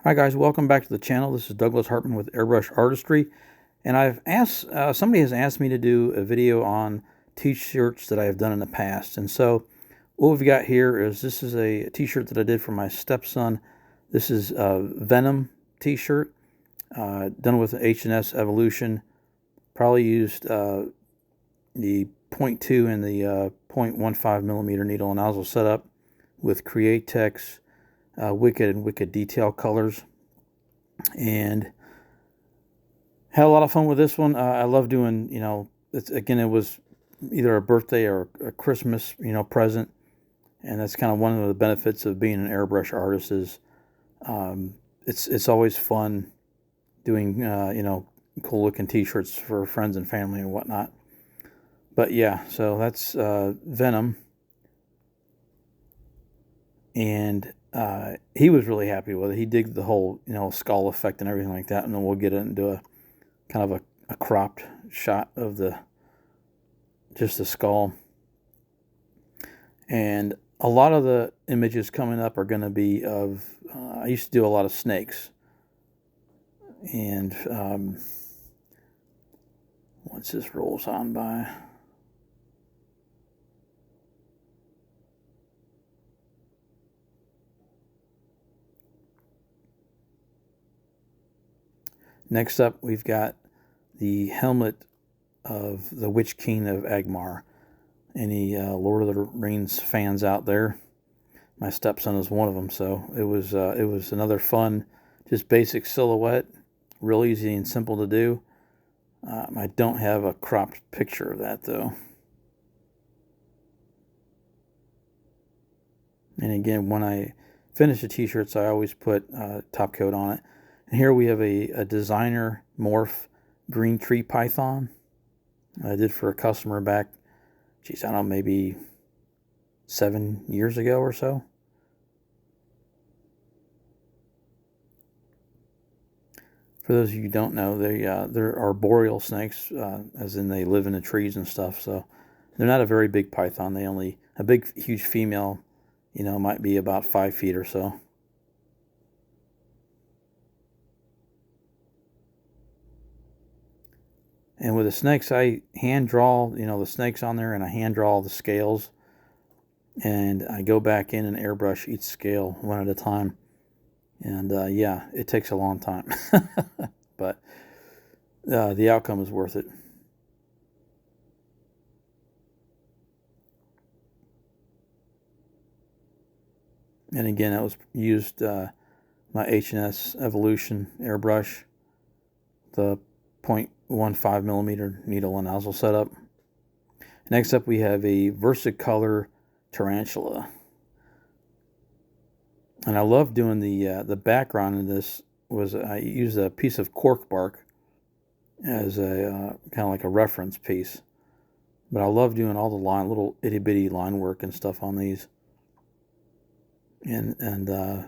Hi guys, welcome back to the channel. This is Douglas Hartman with Airbrush Artistry, and somebody has asked me to do a video on t-shirts that I have done in the past. And so what we've got here is this is a t-shirt that I did for my stepson. This is a Venom t-shirt done with an H&S Evolution. Probably used the .2 and the 0.15 millimeter needle and nozzle setup with Createx Wicked and Wicked detail colors, and had a lot of fun with this one. I love doing, it was either a birthday or a Christmas, present, and that's kind of one of the benefits of being an airbrush artist is it's always fun doing, cool looking t-shirts for friends and family and whatnot. But yeah, so that's Venom, and he was really happy with it. He digged the whole, skull effect and everything like that. And then we'll get into a kind of a cropped shot of just the skull. And a lot of the images coming up are going to be of, I used to do a lot of snakes. And once this rolls on by, next up, we've got the helmet of the Witch King of Agmar. Any Lord of the Rings fans out there? My stepson is one of them, so it was another fun, just basic silhouette, real easy and simple to do. I don't have a cropped picture of that though. And again, when I finish the t-shirts, I always put top coat on it. And here we have a designer morph green tree python I did for a customer back, I don't know, maybe 7 years ago or so. For those of you who don't know, they're arboreal snakes, as in they live in the trees and stuff. So they're not a very big python. A big, huge female, might be about 5 feet or so. And with the snakes, I hand draw, the snakes on there, and I hand draw the scales. And I go back in and airbrush each scale one at a time. And yeah, it takes a long time. But the outcome is worth it. And again, I was used my H&S Evolution airbrush, the 0.15 millimeter needle and nozzle setup. Next up, we have a Versicolor tarantula, and I love doing the background in this. I used a piece of cork bark as a kind of like a reference piece, but I love doing all the little itty bitty line work and stuff on these, and the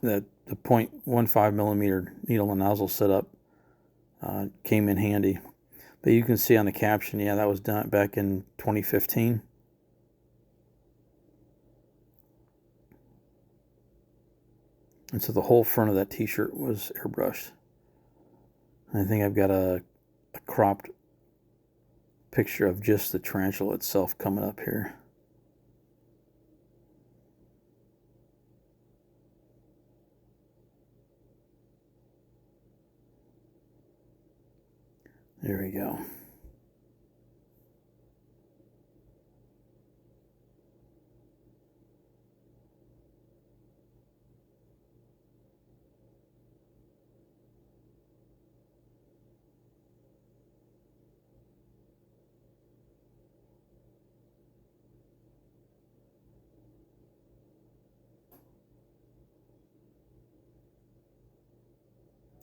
0.15 millimeter needle and nozzle setup came in handy. But you can see on the caption, yeah, that was done back in 2015. And so the whole front of that t-shirt was airbrushed. And I think I've got a cropped picture of just the tarantula itself coming up here. There we go.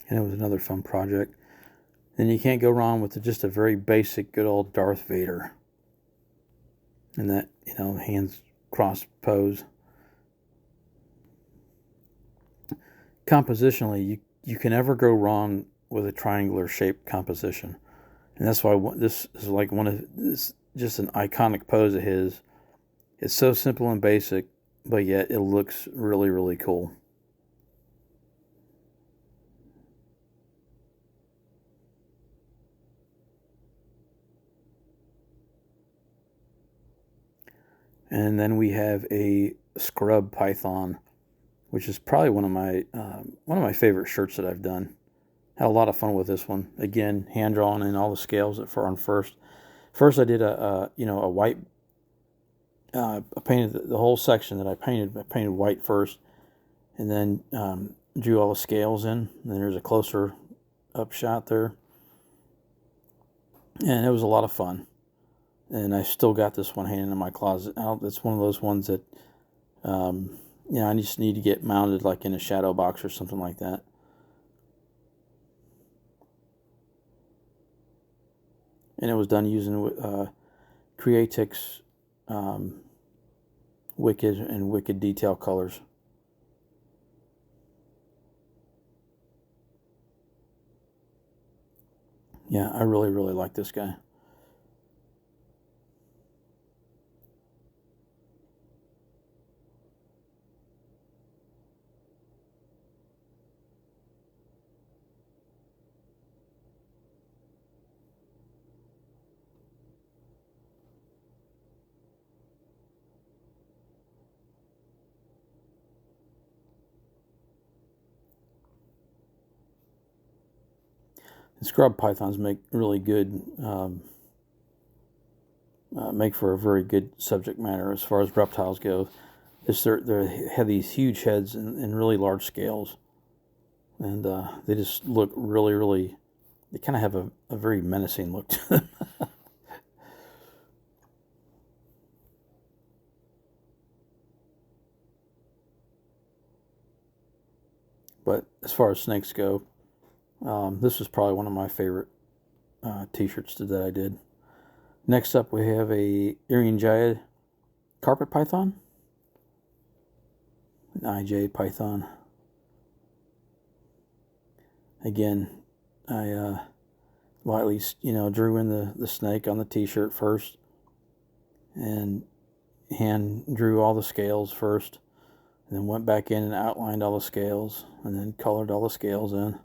And it was another fun project. And you can't go wrong with just a very basic, good old Darth Vader. And that, hands crossed pose. Compositionally, you can never go wrong with a triangular shaped composition. And that's why this is like just an iconic pose of his. It's so simple and basic, but yet it looks really, really cool. And then we have a scrub python, which is probably one of my favorite shirts that I've done. Had a lot of fun with this one. Again, hand drawn in all the scales on first. First, I did a white. I painted the whole section that I painted. I painted white first, and then drew all the scales in. And then there's a closer up shot there, and it was a lot of fun. And I still got this one hanging in my closet. It's one of those ones that, I just need to get mounted like in a shadow box or something like that. And it was done using Creatix Wicked and Wicked Detail colors. Yeah, I really, really like this guy. And scrub pythons make really good, make for a very good subject matter as far as reptiles go. They have these huge heads and really large scales, and they just look really, really. They kind of have a very menacing look to them. But as far as snakes go, this was probably one of my favorite t-shirts that I did. Next up, we have a Irian carpet python, an IJ python. Again, I lightly, drew in the snake on the t-shirt first, and hand drew all the scales first, and then went back in and outlined all the scales, and then colored all the scales in,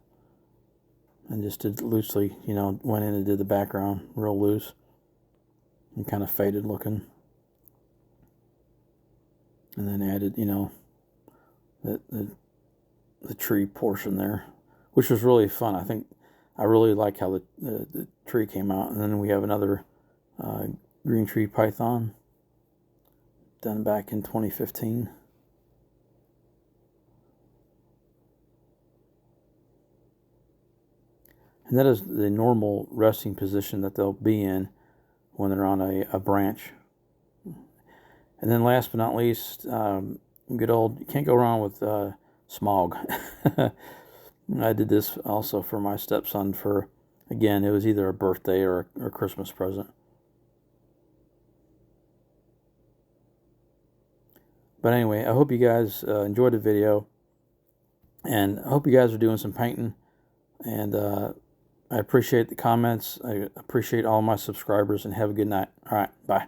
and just did loosely, went in and did the background real loose and kind of faded looking, and then added, the tree portion there, which was really fun. I think I really like how the tree came out. And then we have another green tree python done back in 2015. And that is the normal resting position that they'll be in when they're on a branch. And then last but not least, good old, you can't go wrong with smog. I did this also for my stepson for, again, it was either a birthday or a Christmas present. But anyway, I hope you guys enjoyed the video, and I hope you guys are doing some painting, and I appreciate the comments. I appreciate all my subscribers, and have a good night. All right, bye.